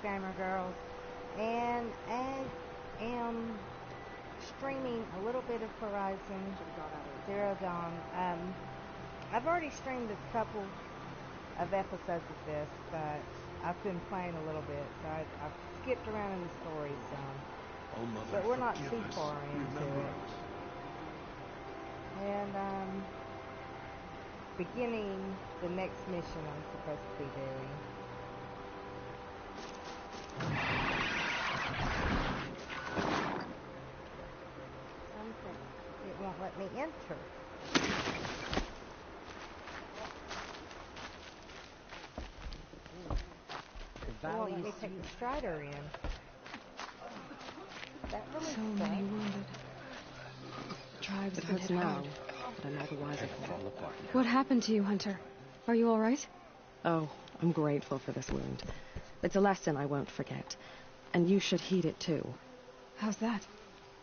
Retro Gamer Girls, and I am streaming a little bit of Horizon Zero Dawn. I've already streamed a couple of episodes of this, but I've been playing a little bit, so I've skipped around in the story some. But we're not too far into it. And beginning the next mission I'm supposed to be doing. Something, it won't let me enter. It won't let me take the Strider in. That really so many wounded. Tribes been hit hard. But I'm otherwise What happened to you, Hunter? Are you all right? Oh, I'm grateful for this wound. It's a lesson I won't forget. And you should heed it too. How's that?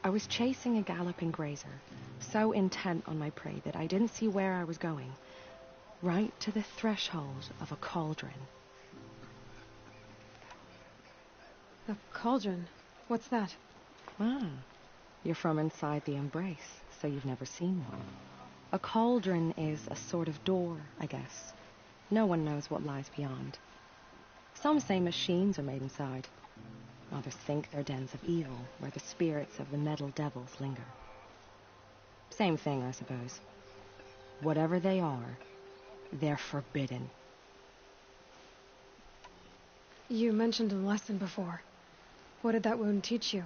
I was chasing a galloping grazer, so intent on my prey that I didn't see where I was going. Right to the threshold of a cauldron. A cauldron? What's that? Ah, you're from inside the Embrace, so you've never seen one. A cauldron is a sort of door, I guess. No one knows what lies beyond. Some say machines are made inside. Others think they're dens of evil, where the spirits of the metal devils linger. Same thing, I suppose. Whatever they are, they're forbidden. You mentioned a lesson before. What did that wound teach you?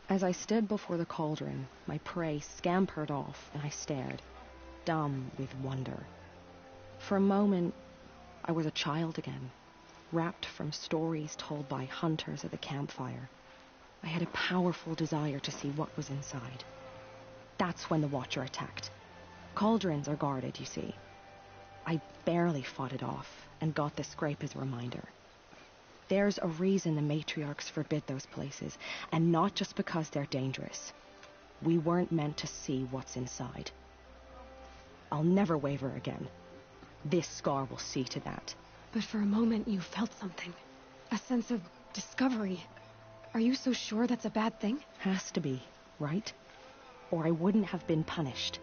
As I stood before the cauldron, my prey scampered off, and I stared, dumb with wonder. For a moment, I was a child again, wrapped from stories told by hunters at the campfire. I had a powerful desire to see what was inside. That's when the Watcher attacked. Cauldrons are guarded, you see. I barely fought it off, and got the scrape as a reminder. There's a reason the matriarchs forbid those places, and not just because they're dangerous. We weren't meant to see what's inside. I'll never waver again. This scar will see to that. But for a moment you felt something. A sense of discovery. Are you so sure that's a bad thing? Has to be, right? Or I wouldn't have been punished.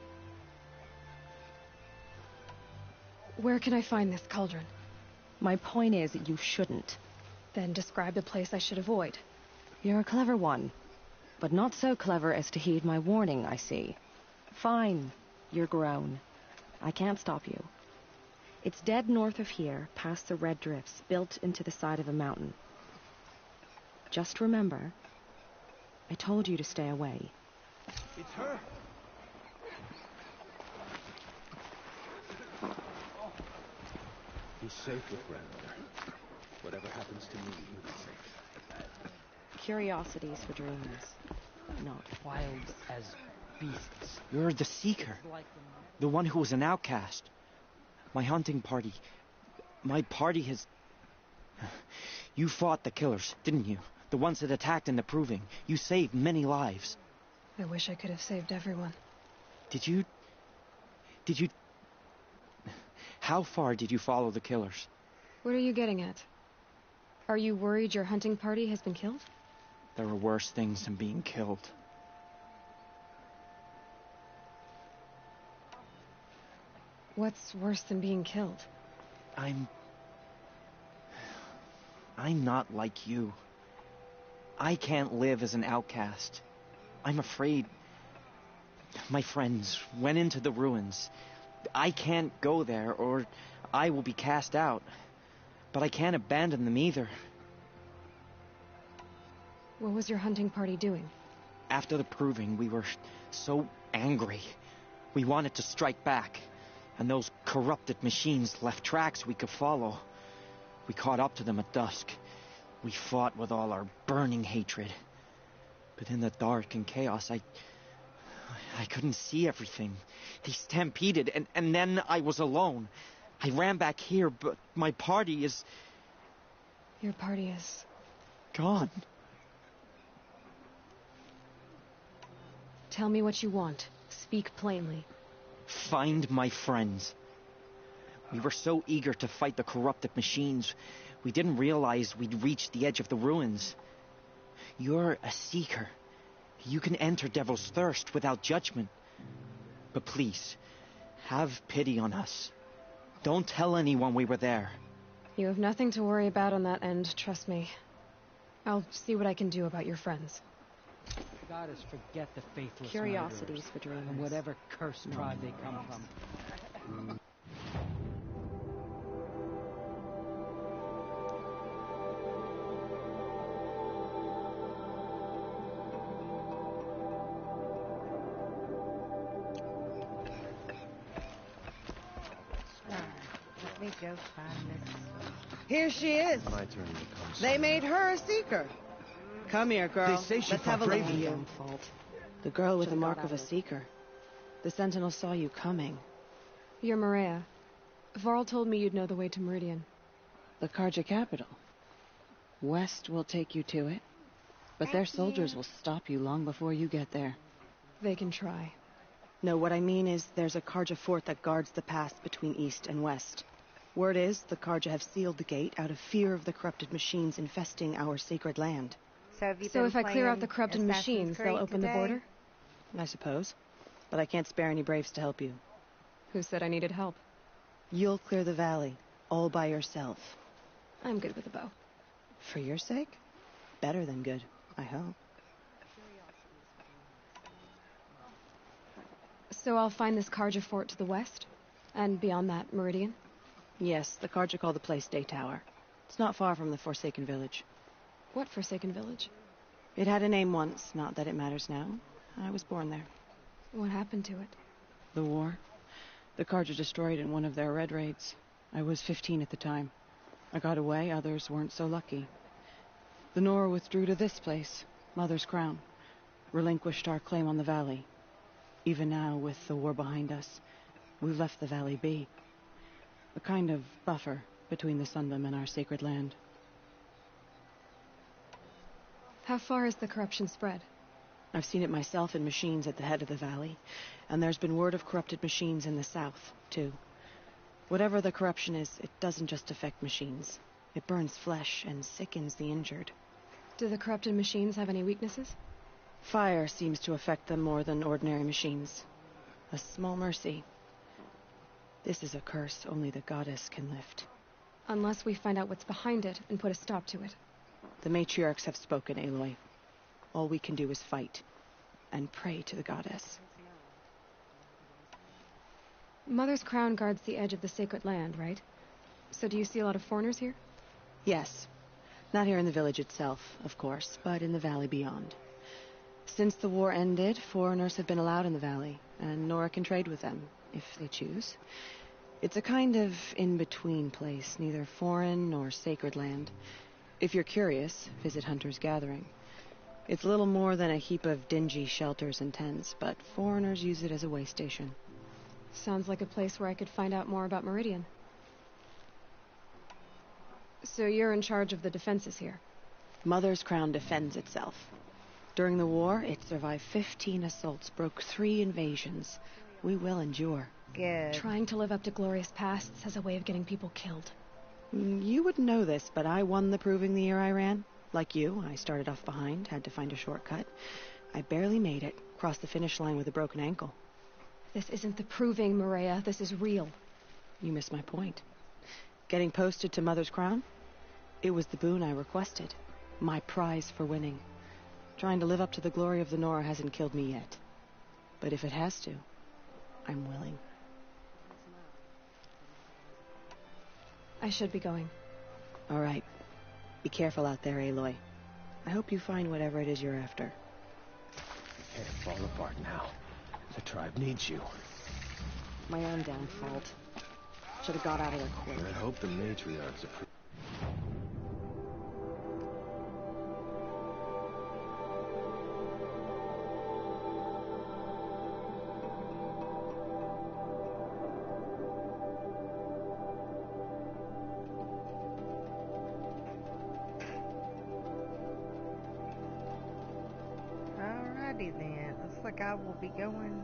Where can I find this cauldron? My point is that you shouldn't. Then describe the place I should avoid. You're a clever one, but not so clever as to heed my warning, I see. Fine, you're grown. I can't stop you. It's dead north of here, past the red drifts, built into the side of a mountain. Just remember, I told you to stay away. It's her! Be safe with grandmother. Whatever happens to me, you'll be safe. Curiosities for dreamers, not Wild as beasts. You're the Seeker. The one who was an outcast. My hunting party. My party has... You fought the killers, didn't you? The ones that attacked in the Proving. You saved many lives. I wish I could have saved everyone. Did you... How far did you follow the killers? What are you getting at? Are you worried your hunting party has been killed? There are worse things than being killed. What's worse than being killed? I'm not like you. I can't live as an outcast. I'm afraid. My friends went into the ruins. I can't go there, or I will be cast out. But I can't abandon them either. What was your hunting party doing? After the Proving, we were so angry. We wanted to strike back. And those corrupted machines left tracks we could follow. We caught up to them at dusk. We fought with all our burning hatred. But in the dark and chaos, I couldn't see everything. They stampeded, and then I was alone. I ran back here, but my party is... Your party is... gone. Tell me what you want. Speak plainly. Find my friends. We were so eager to fight the corrupted machines. We didn't realize we'd reached the edge of the ruins. You're a seeker. You can enter Devil's Thirst without judgment. But please, have pity on us. Don't tell anyone we were there. You have nothing to worry about on that end, trust me. I'll see what I can do about your friends. Goddess, forget the faithless Curiosities murderers, for dreamers. and whatever cursed tribe they come from. Let me go find this. Here she is. My turn to come. They made her a seeker. Come here, girl. They say she Let's fought have a look at bravely. you. Fault. The girl with the Should've mark got of a out of it. seeker. The Sentinel saw you coming. You're Maria. Varl told me you'd know the way to Meridian. The Karja capital. West will take you to it. But their soldiers will stop you long before you get there. They can try. No, what I mean is there's a Karja fort that guards the pass between east and west. Word is the Karja have sealed the gate out of fear of the corrupted machines infesting our sacred land. So, have you So been if I clear out the playing corrupted Assassin's machines, they'll Creed open today? the border? I suppose. But I can't spare any braves to help you. Who said I needed help? You'll clear the valley, all by yourself. I'm good with a bow. For your sake? Better than good, I hope. So I'll find this Karja fort to the west? And beyond that, Meridian? Yes, the Karja call the place Day Tower. It's not far from the Forsaken Village. What Forsaken Village? It had a name once, not that it matters now. I was born there. What happened to it? The war. The Karja destroyed it in one of their red raids. I was 15 at the time. I got away, others weren't so lucky. The Nora withdrew to this place, Mother's Crown. Relinquished our claim on the valley. Even now, with the war behind us, we've left the valley be. A kind of buffer between the Sundom and our sacred land. How far has the corruption spread? I've seen it myself in machines at the head of the valley, and there's been word of corrupted machines in the south, too. Whatever the corruption is, it doesn't just affect machines. It burns flesh and sickens the injured. Do the corrupted machines have any weaknesses? Fire seems to affect them more than ordinary machines. A small mercy. This is a curse only the goddess can lift. Unless we find out what's behind it and put a stop to it. The matriarchs have spoken, Aloy. All we can do is fight, and pray to the goddess. Mother's Crown guards the edge of the sacred land, right? So do you see a lot of foreigners here? Yes. Not here in the village itself, of course, but in the valley beyond. Since the war ended, foreigners have been allowed in the valley, and Nora can trade with them, if they choose. It's a kind of in-between place, neither foreign nor sacred land. If you're curious, visit Hunter's Gathering. It's little more than a heap of dingy shelters and tents, but foreigners use it as a way station. Sounds like a place where I could find out more about Meridian. So you're in charge of the defenses here? Mother's Crown defends itself. During the war, it survived 15 assaults, broke 3 invasions. We will endure. Good. Trying to live up to glorious pasts has a way of getting people killed. You wouldn't know this, but I won the proving the year I ran. Like you, I started off behind, had to find a shortcut. I barely made it, crossed the finish line with a broken ankle. This isn't the proving, Maria. This is real. You missed my point. Getting posted to Mother's Crown? It was the boon I requested. My prize for winning. Trying to live up to the glory of the Nora hasn't killed me yet. But if it has to, I'm willing. I should be going. All right. Be careful out there, Aloy. I hope you find whatever it is you're after. You can't fall apart now. The tribe needs you. My own damn fault. Should have got out of there quick. I hope the matriarchs approve. Alrighty then. Looks like I will be going.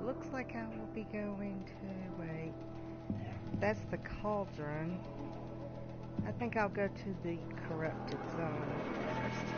Looks like I will be going to wait. that's the cauldron. I think I'll go to the corrupted zone first.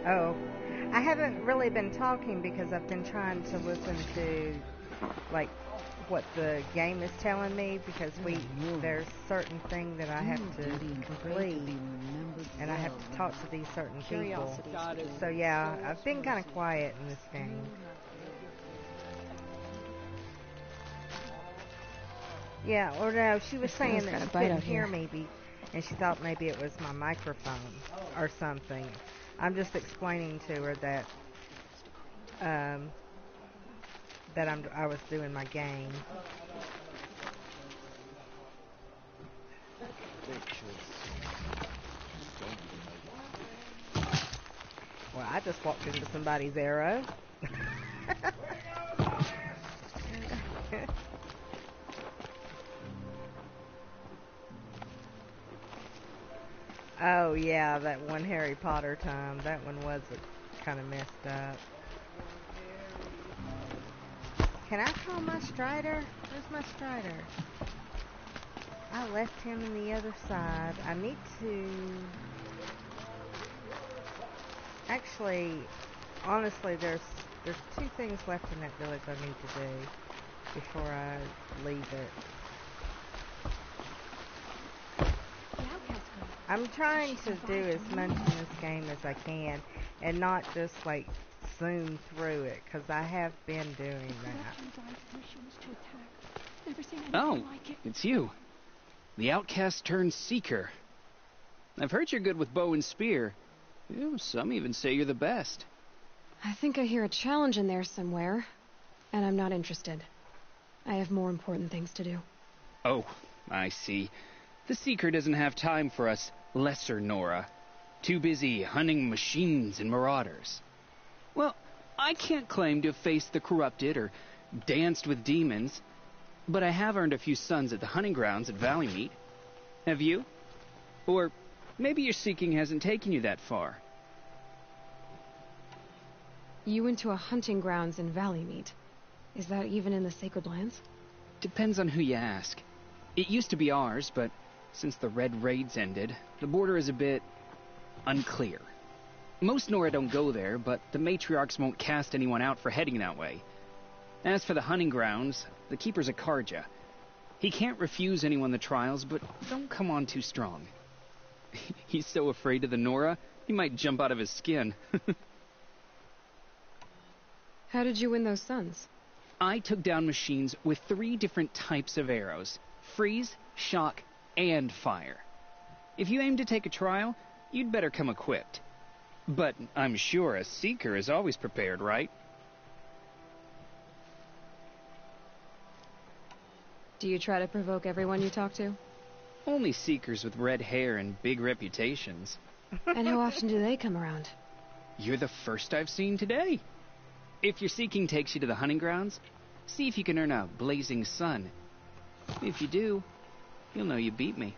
Oh, I haven't really been talking because I've been trying to listen to, like, what the game is telling me, because there's certain thing that I have to complete, and I have to talk to these certain people. So yeah, I've been kind of quiet in this game. Yeah, or no, she was saying that she couldn't hear me, and she thought maybe it was my microphone or something. I'm just explaining to her that I was doing my game. Well, I just walked into somebody's arrow. Oh yeah, that one Harry Potter time. That one was kind of messed up. Can I call my Strider? Where's my Strider? I left him in the other side. I need to... Actually, honestly, there's 2 things left in that village I need to do before I leave it. I'm trying to do as much in this game as I can and not just like zoom through it, because I have been doing that. Oh, it's you. The outcast turned seeker. I've heard you're good with bow and spear. Some even say you're the best. I think I hear a challenge in there somewhere, and I'm not interested. I have more important things to do. Oh, I see. The Seeker doesn't have time for us lesser Nora. Too busy hunting machines and marauders. Well, I can't claim to have faced the corrupted or danced with demons, but I have earned a few sons at the hunting grounds at Valleymeet. Have you? Or maybe your seeking hasn't taken you that far. You went to a hunting grounds in Valleymeet. Is that even in the Sacred Lands? Depends on who you ask. It used to be ours, but since the Red Raids ended, the border is a bit unclear. Most Nora don't go there, but the matriarchs won't cast anyone out for heading that way. As for the hunting grounds, the keeper's a Karja. He can't refuse anyone the trials, but don't come on too strong. He's so afraid of the Nora, he might jump out of his skin. How did you win those sons? I took down machines with 3 different types of arrows: freeze, shock, and fire. If you aim to take a trial, you'd better come equipped. But I'm sure a seeker is always prepared, right? Do you try to provoke everyone you talk to? Only seekers with red hair and big reputations. And how often do they come around? You're the first I've seen today. If your seeking takes you to the hunting grounds, see if you can earn a blazing sun. If you do, you'll know you beat me.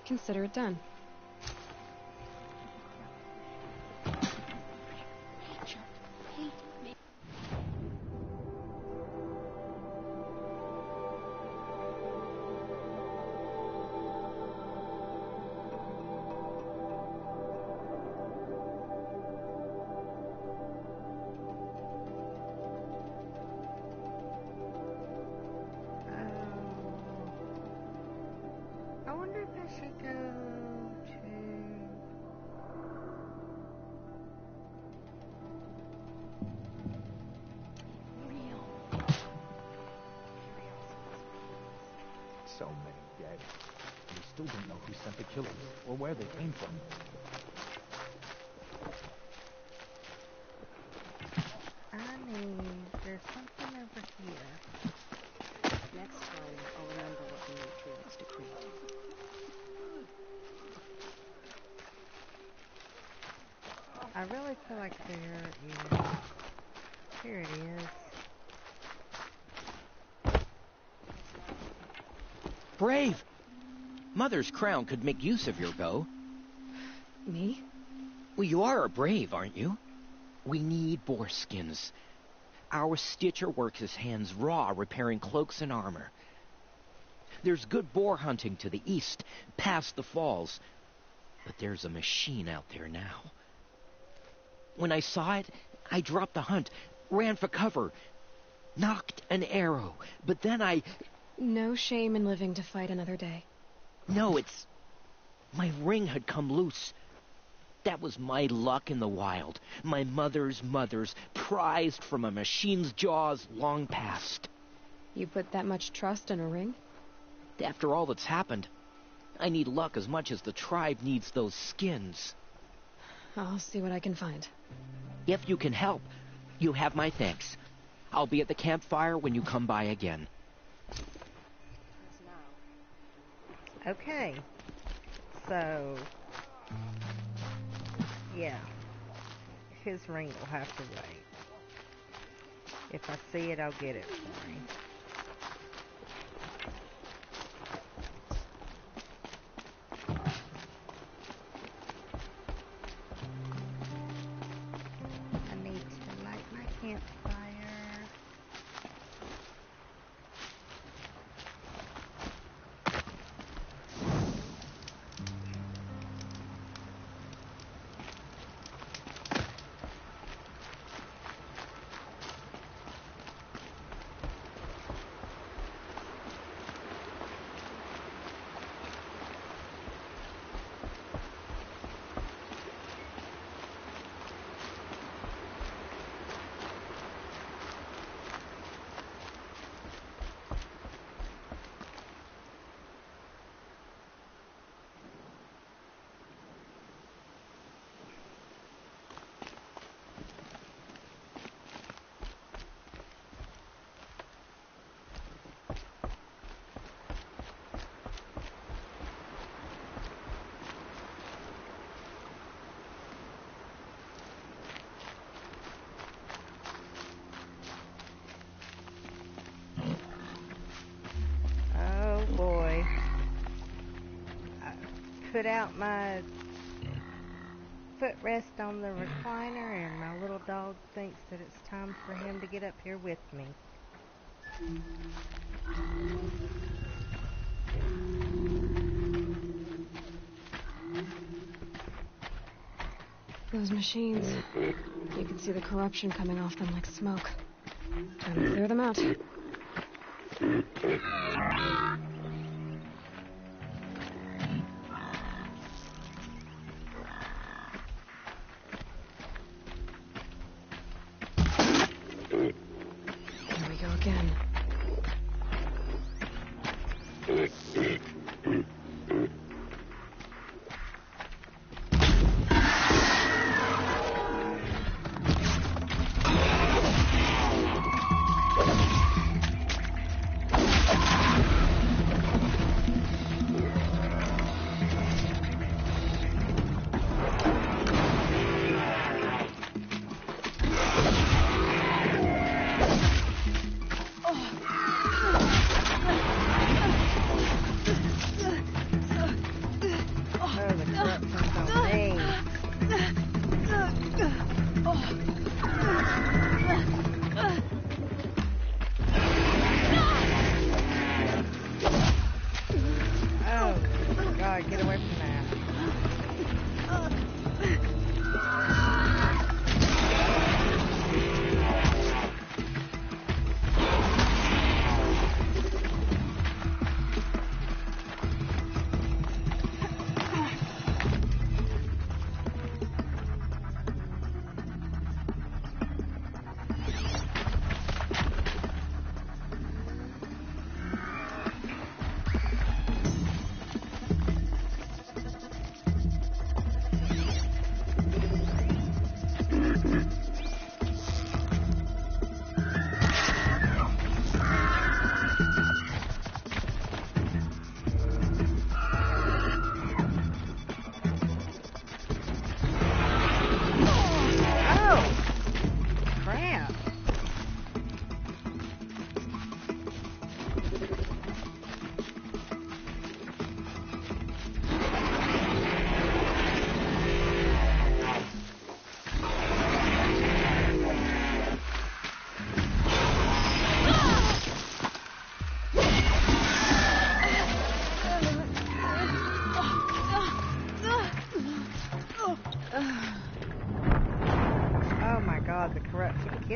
Consider it done. I wonder if I should go to... So many dead. We still don't know who sent the killers or where they came from. There's something over here. Next time, I'll remember what the matriarchs decreed. I really feel like there is... Here it is. Brave! Mother's crown could make use of your bow. Me? Well, you are a brave, aren't you? We need boar skins. Our stitcher works his hands raw repairing cloaks and armor. There's good boar hunting to the east, past the falls. But there's a machine out there now. When I saw it, I dropped the hunt, ran for cover, knocked an arrow, but then I... No shame in living to fight another day. No, it's... My ring had come loose. That was my luck in the wild. My mother's prized from a machine's jaws long past. You put that much trust in a ring? After all that's happened, I need luck as much as the tribe needs those skins. I'll see what I can find. If you can help, you have my thanks. I'll be at the campfire when you come by again. Okay. So... yeah. His ring will have to wait. If I see it, I'll get it for him. I need to light my campfire. Put out my footrest on the recliner, and my little dog thinks that it's time for him to get up here with me. Those machines. You can see the corruption coming off them like smoke. Time to clear them out. Here we go again.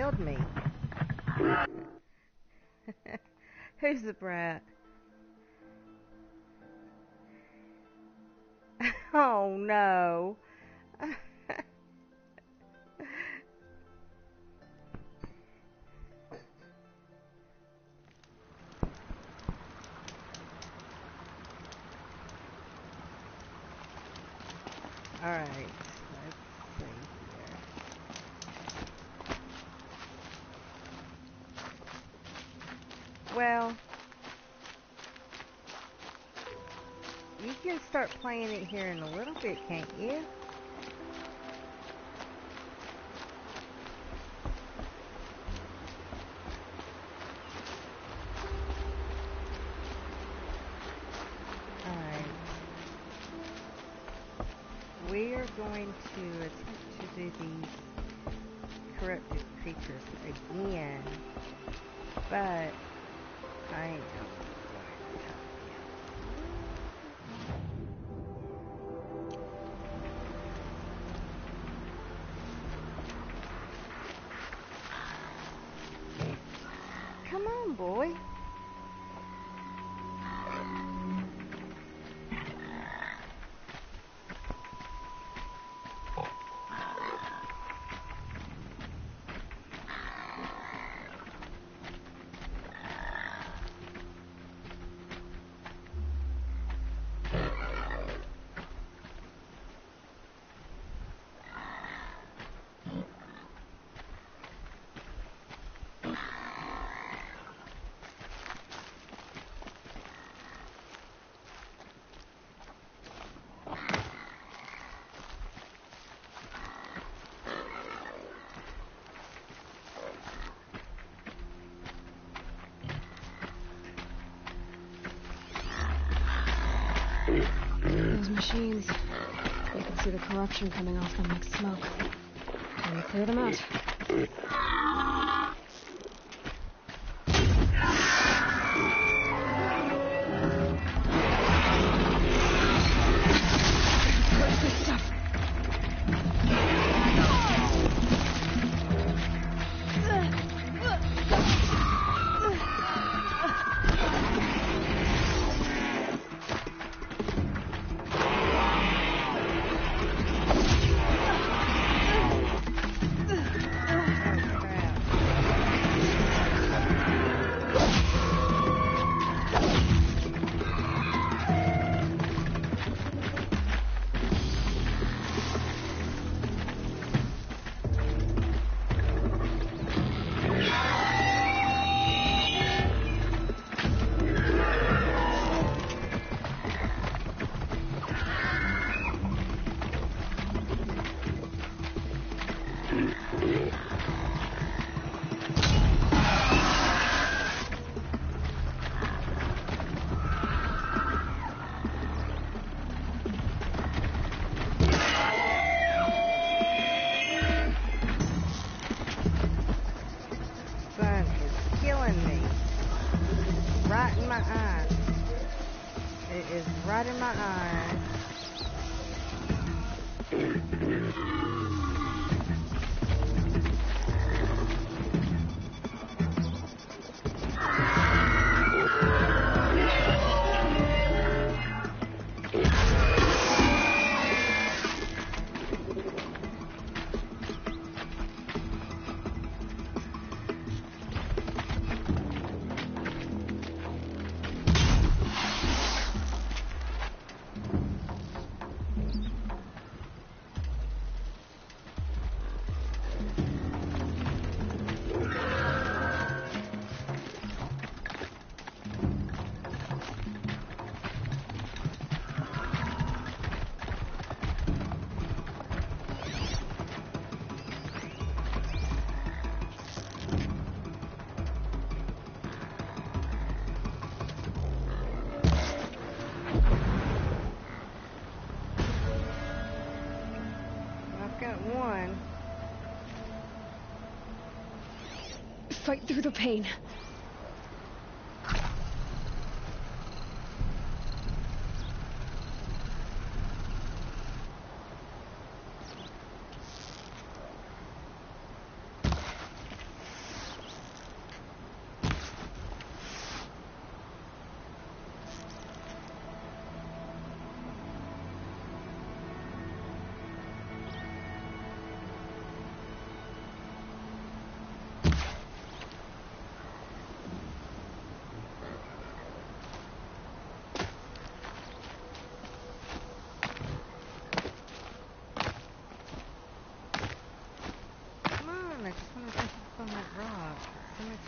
killed me. Who's the brat? Oh no. Alright, let's see here. Well, you can start playing it here in a little bit, can't you? We are going to attempt to do these corrupted creatures again, but I am going to help you. Come on, boy. Those machines. You can see the corruption coming off them like smoke. Can we clear them out? Curse this stuff! Right in my eyes. It is right in my eyes. One. Fight through the pain.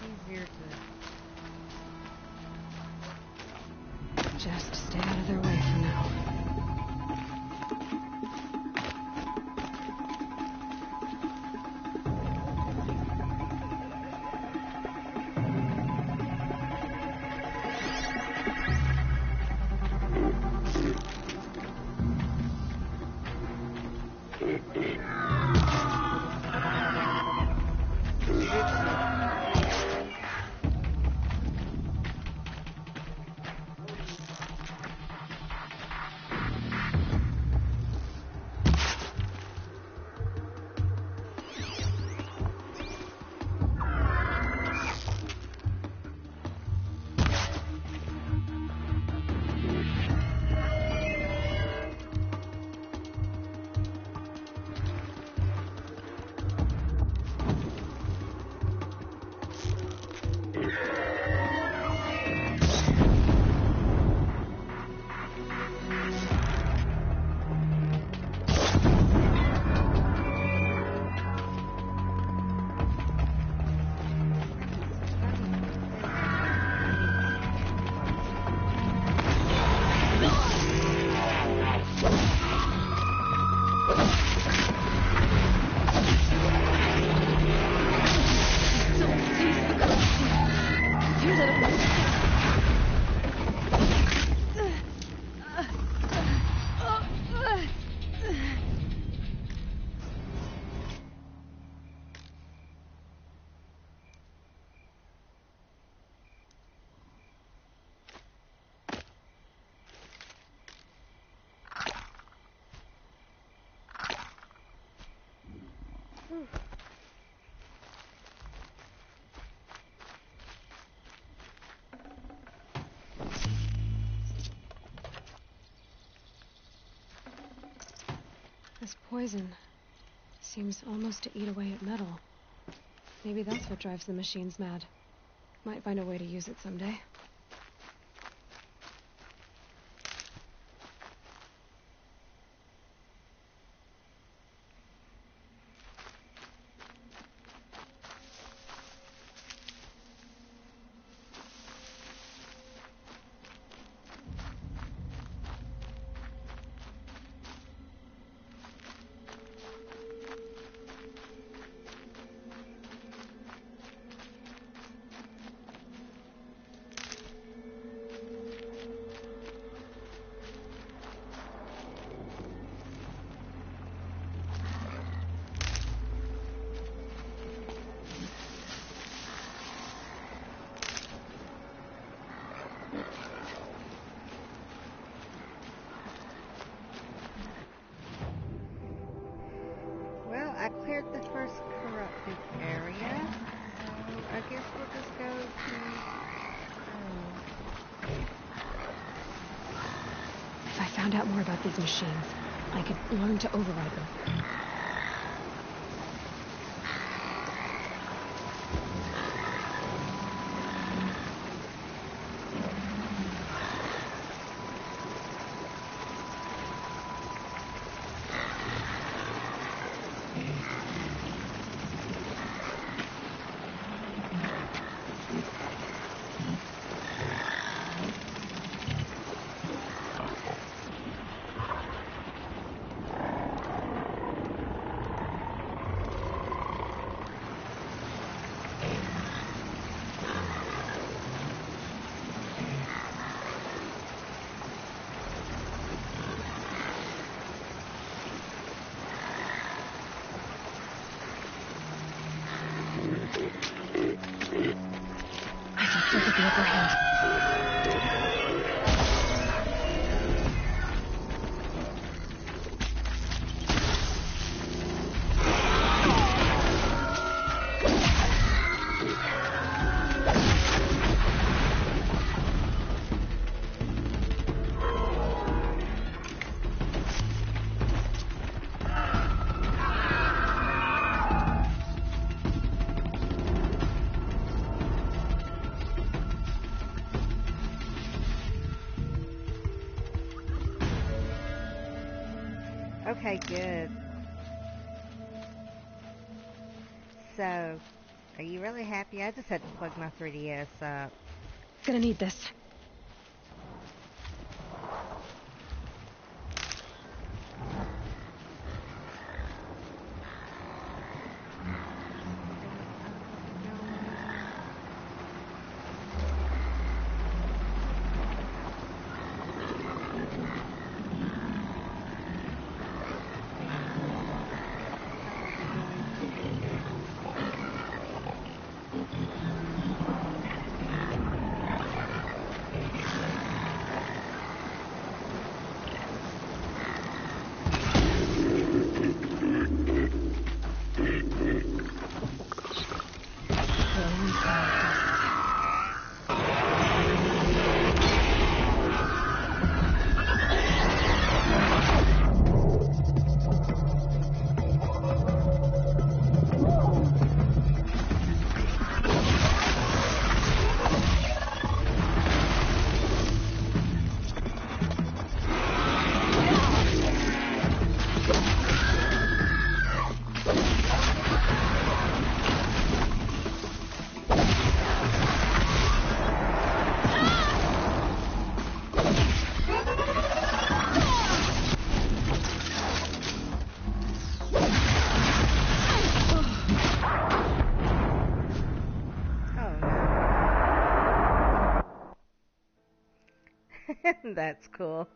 easier to... Just stay out of their way for now. This poison seems almost to eat away at metal. Maybe that's what drives the machines mad. Might find a way to use it someday. Well, I cleared the first corrupted area, so I guess we'll just go to... If I found out more about these machines, I could learn to override them. Look at the upper hand. Okay, good. So, Are you really happy? I just had to plug my 3DS up. Gonna need this. That's cool.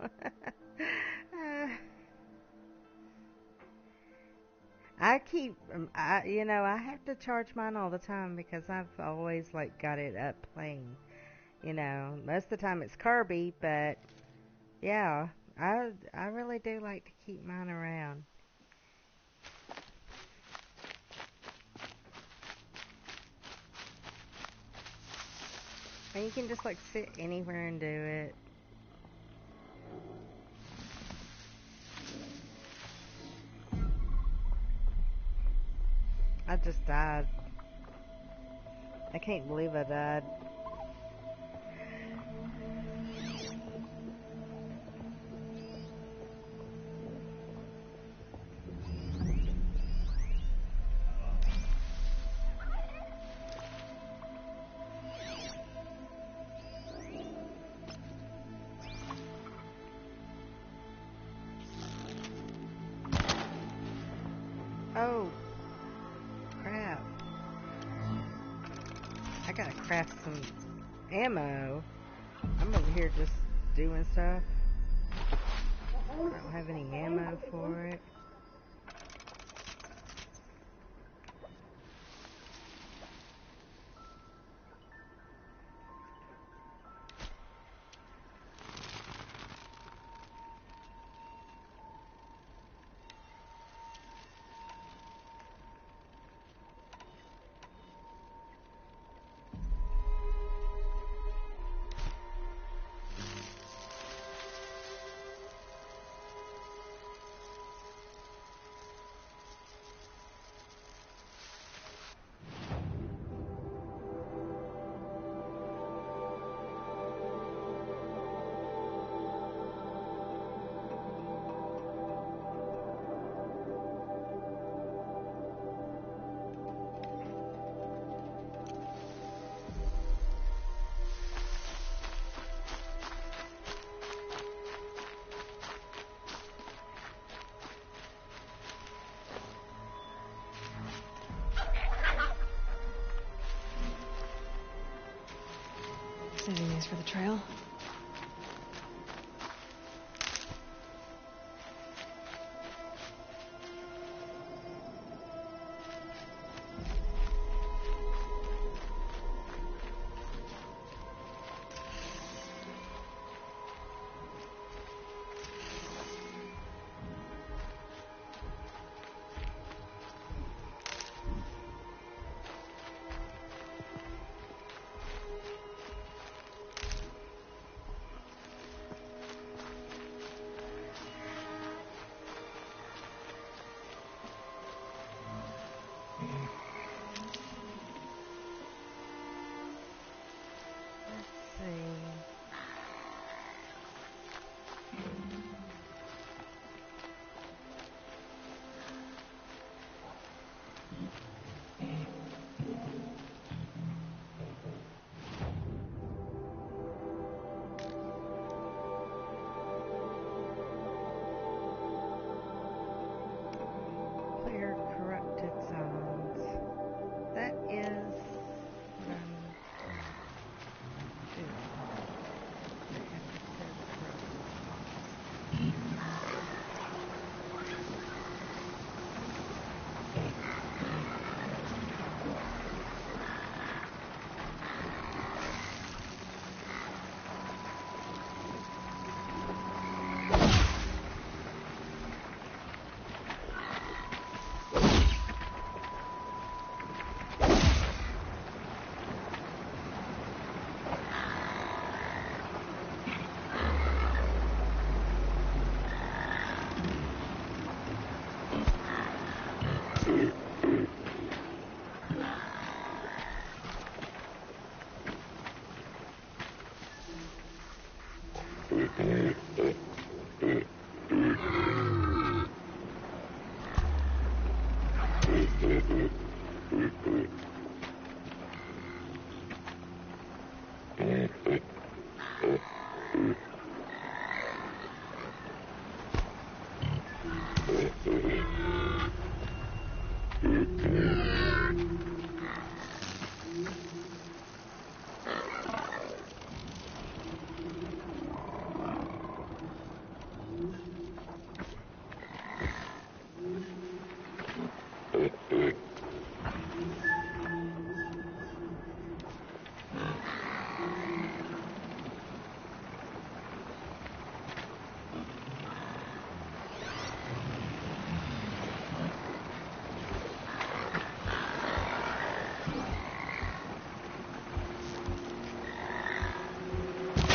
I keep, I have to charge mine all the time because I've always, like, got it up playing. Most of the time it's Kirby, but, yeah, I really do like to keep mine around. And you can just, like, sit anywhere and do it. I just died. I can't believe I died. Oh, crap. I gotta craft some ammo. I'm over here just doing stuff. I don't have any ammo for it. Saving these for the trail.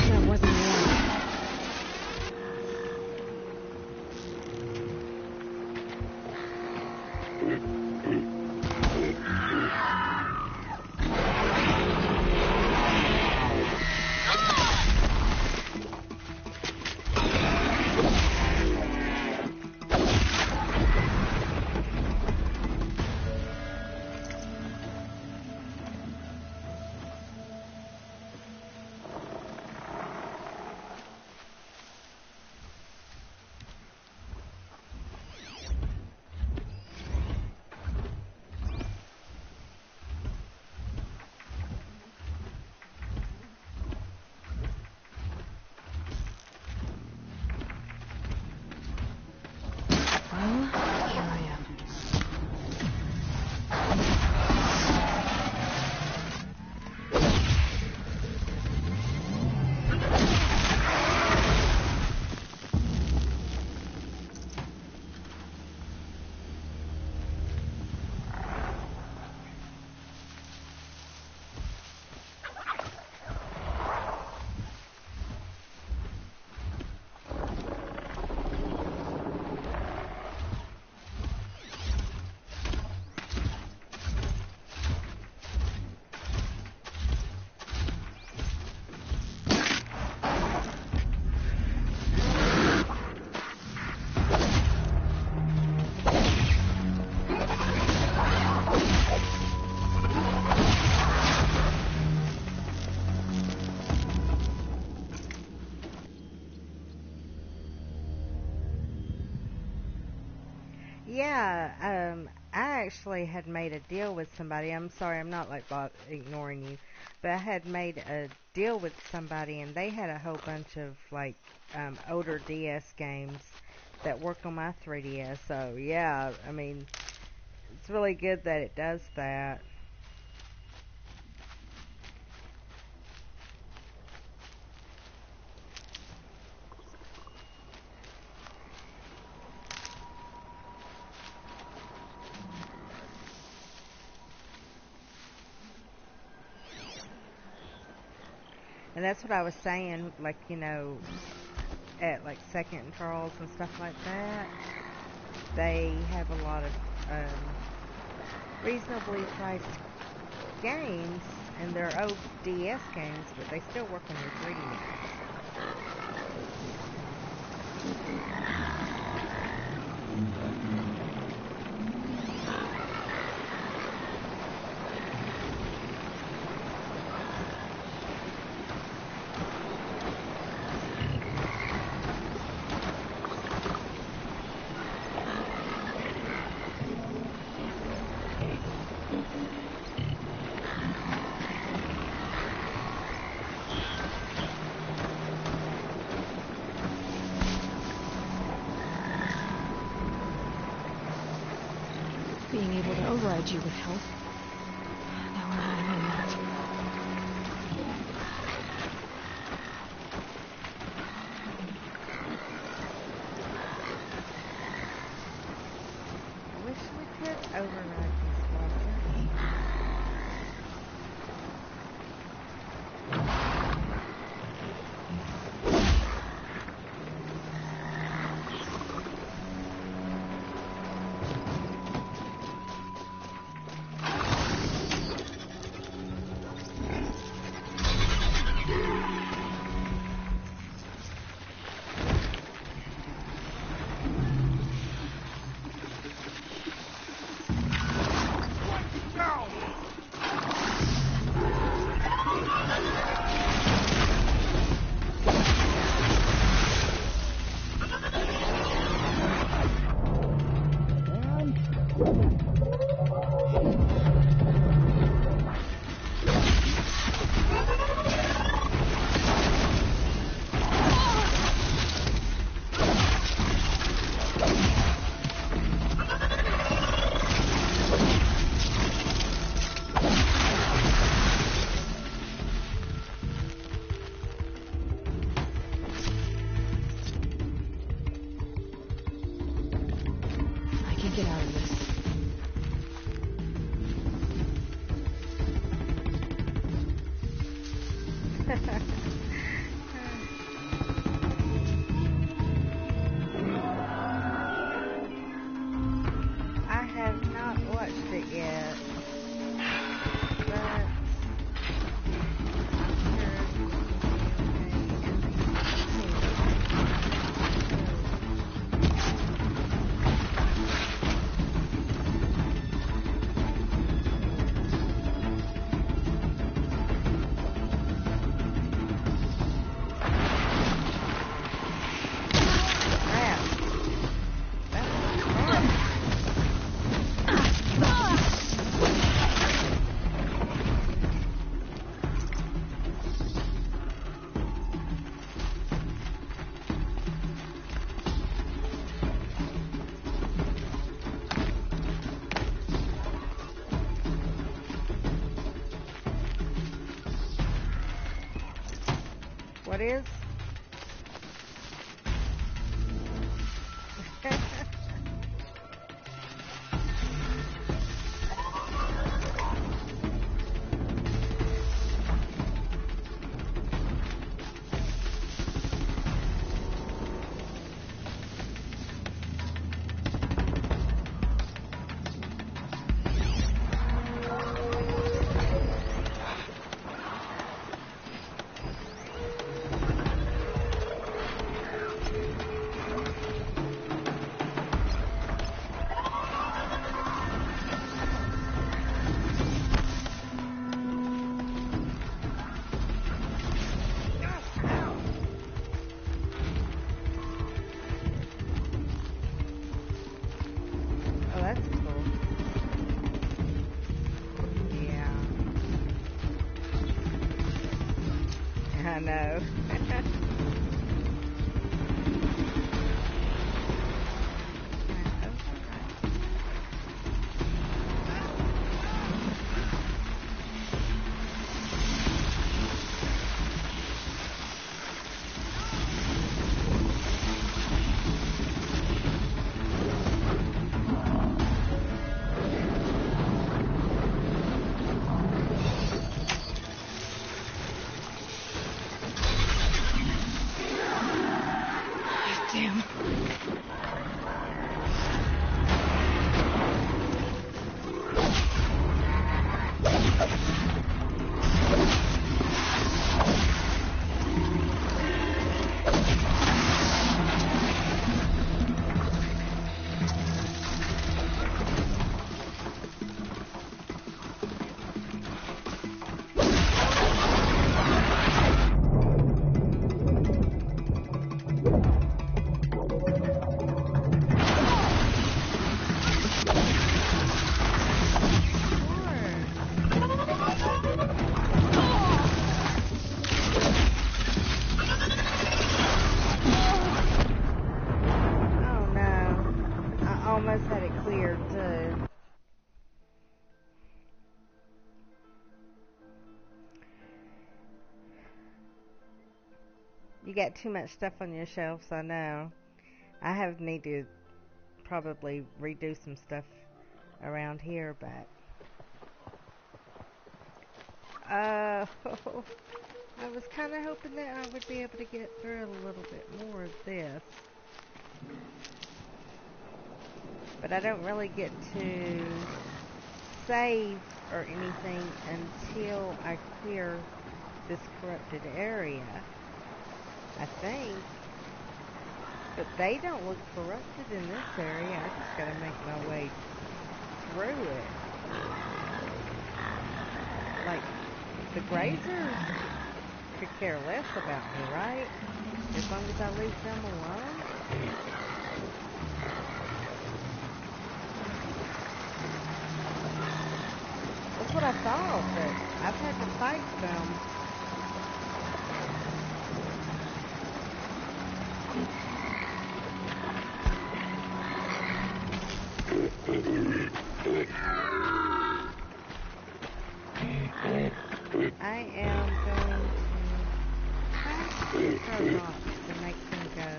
That wasn't warm. Well, here I am. Yeah, I actually had made a deal with somebody. I'm sorry, I'm not like ignoring you, but I had made a deal with somebody, and they had a whole bunch of like older DS games that worked on my 3DS. So yeah, I mean, it's really good that it does that. And that's what I was saying, like, you know, at like Second and Charles and stuff like that, they have a lot of reasonably priced games, and they're old DS games, but they still work on your 3DS. Being able to override you would help. Now we're having that. I wish we could override these walkers. I have not watched it yet, but I've What is? Oh, that's cool. Yeah. I know. Damn. Oh no. I almost had it cleared too. You got too much stuff on your shelves, I know. I have need to probably redo some stuff around here, but I was kind of hoping that I would be able to get through a little bit more of this. But I don't really get to save or anything until I clear this corrupted area, I think. But they don't look corrupted in this area. I just gotta make my way through it. Like, the grazers could care less about me, right? As long as I leave them alone? That's what I thought, but I've had to fight some. I am going to throw rocks to make them go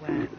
away.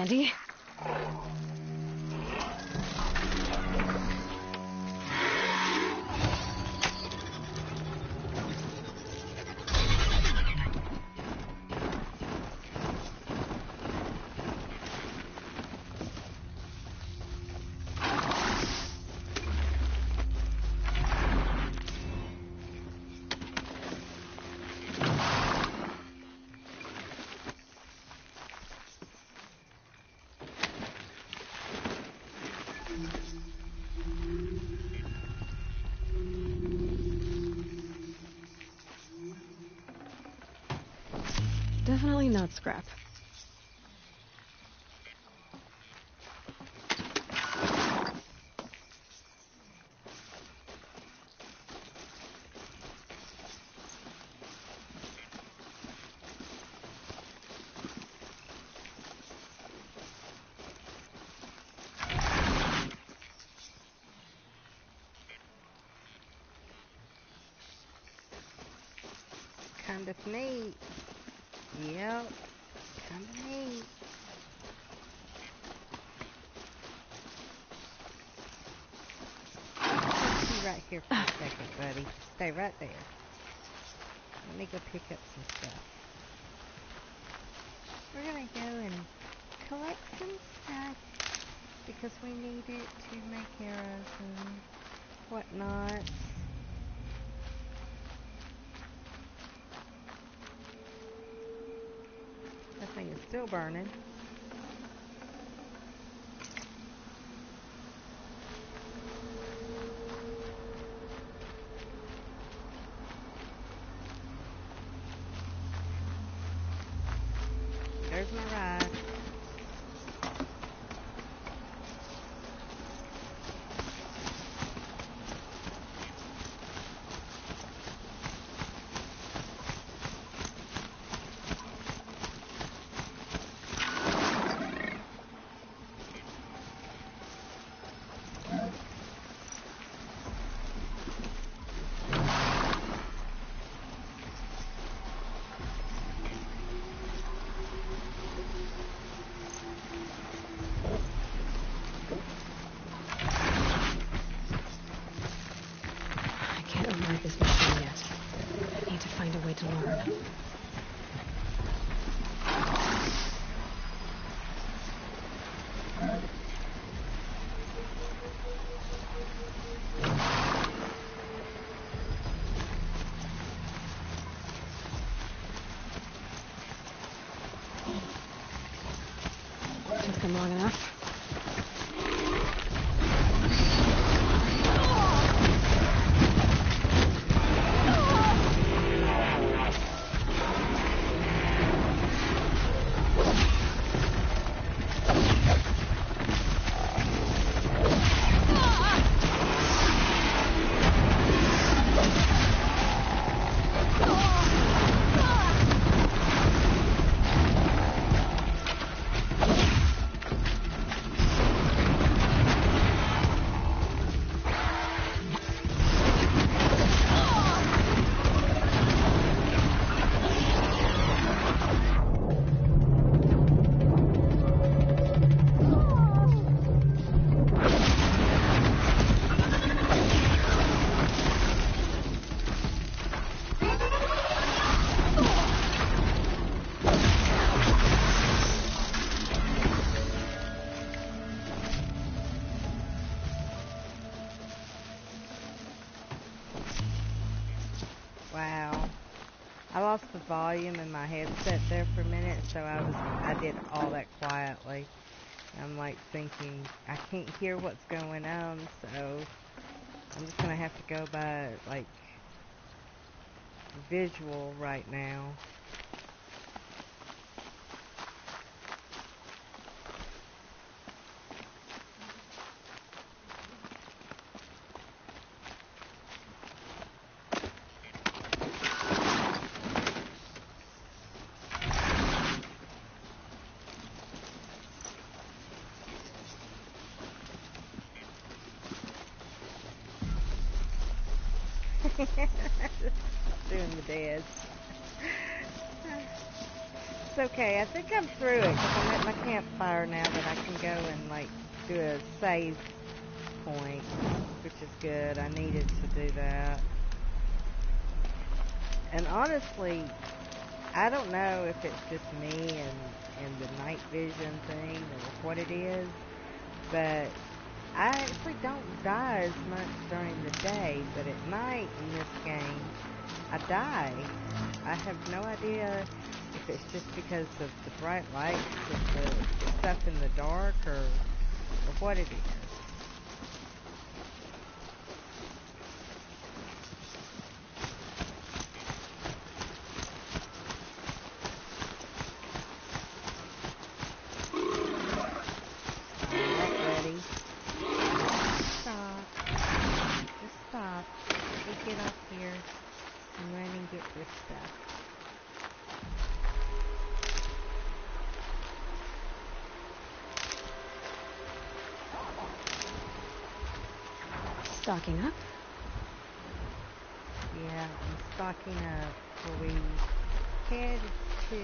handy. Definitely not scrap. Kind of neat. Yep. Kind of neat. Put you right here for a second, buddy. Stay right there. Let me go pick up some stuff. We're gonna go and collect some stuff because we need it to make arrows and whatnot. That thing is still burning. There's my ride. This machine yet. I need to find a way to learn. Took them long enough. Wow. I lost the volume in my headset there for a minute, so I did all that quietly. I'm like thinking, I can't hear what's going on, so I'm just gonna have to go by like visual right now. Doing the dance. That's okay. I think I'm through it because I'm at my campfire now that I can go and like do a save point, which is good. I needed to do that. And honestly, I don't know if it's just me and the night vision thing or what it is, but I actually don't die as much during the day, but at night in this game, I die. I have no idea if it's just because of the bright lights of the stuff in the dark or what it is. Get up here and run and get this stuff. Stocking up? Yeah, I'm stocking up before we head to...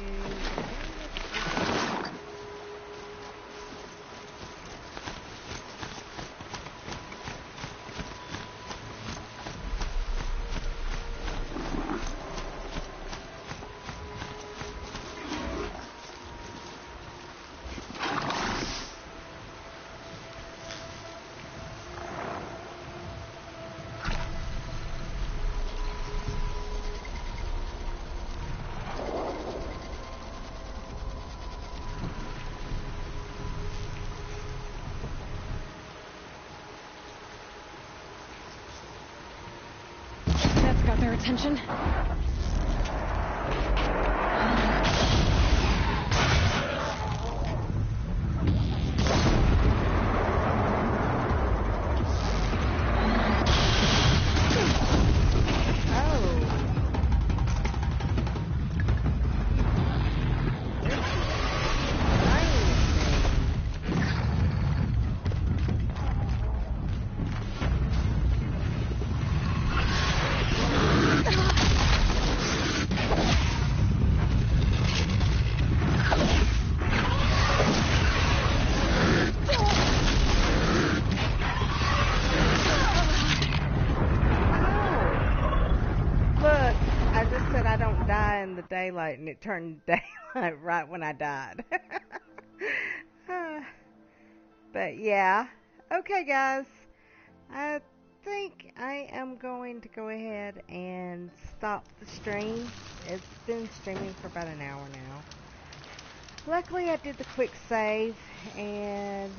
Got their attention. In the daylight, and it turned daylight right when I died. But yeah, okay guys, I think I am going to go ahead and stop the stream. It's been streaming for about an hour now. Luckily I did the quick save, and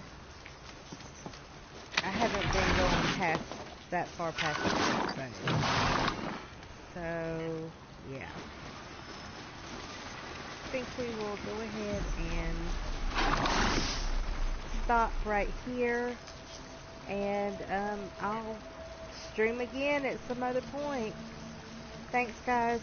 I haven't been going past that far past the quick save. So yeah, I think we will go ahead and stop right here, and I'll stream again at some other point. Thanks guys.